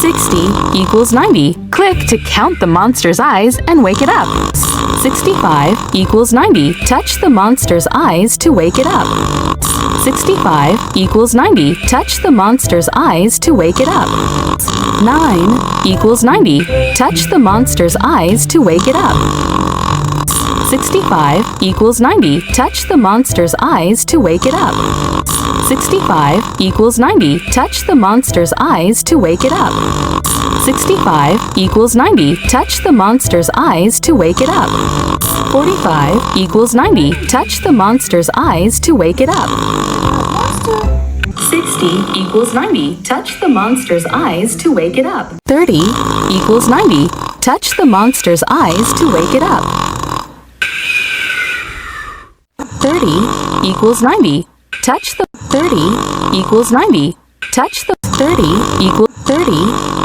60 equals 90. Click to count the monster's eyes and wake it up. 65 equals 90. Touch the monster's eyes to wake it up. 65 equals 90. Touch the monster's eyes to wake it up. 9 equals 90. Touch the monster's eyes to wake it up. 65 equals 90. Touch the monster's eyes to wake it up. 65 equals 90. Touch the monster's eyes to wake it up. 65 equals 90. Touch the monster's eyes to wake it up. 45 equals 90. Touch the monster's eyes to wake it up. 60 equals 90. Touch the monster's eyes to wake it up. 30 equals 90. Touch the monster's eyes to wake it up. 30 equals 90. Touch the 30 equals 90. Touch the 30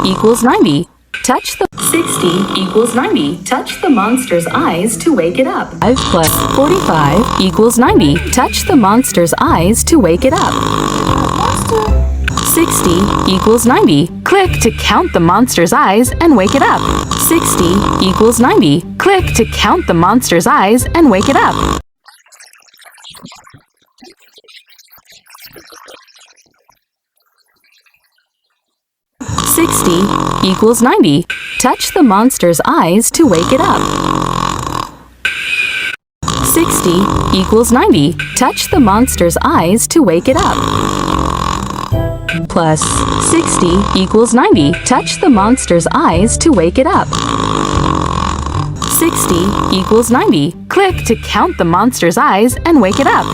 equals 90. Touch the 60 equals 90. Touch the monster's eyes to wake it up. 5 plus 45 equals 90. Touch the monster's eyes to wake it up. 60 equals 90. Click to count the monster's eyes and wake it up. 60 equals 90. Click to count the monster's eyes and wake it up. 60 equals 90. Touch the monster's eyes to wake it up. 60 equals 90. Touch the monster's eyes to wake it up. Plus 60 equals 90. Touch the monster's eyes to wake it up. 60 equals 90. Click to count the monster's eyes and wake it up.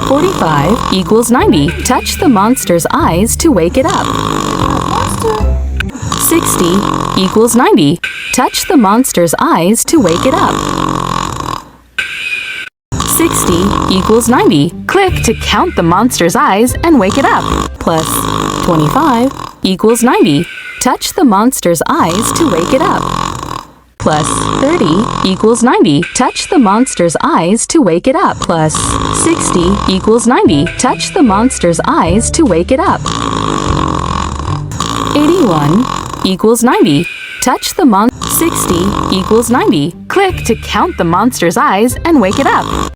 45 equals 90. Touch the monster's eyes to wake it up. 60 equals 90. Touch the monster's eyes to wake it up. 60 equals 90. Click to count the monster's eyes and wake it up. Plus 25 equals 90. Touch the monster's eyes to wake it up. Plus 30 equals 90. Touch the monster's eyes to wake it up. Plus 60 equals 90. Touch the monster's eyes to wake it up. 81 equals 90. Touch the 60 equals 90. Click to count the monster's eyes and wake it up.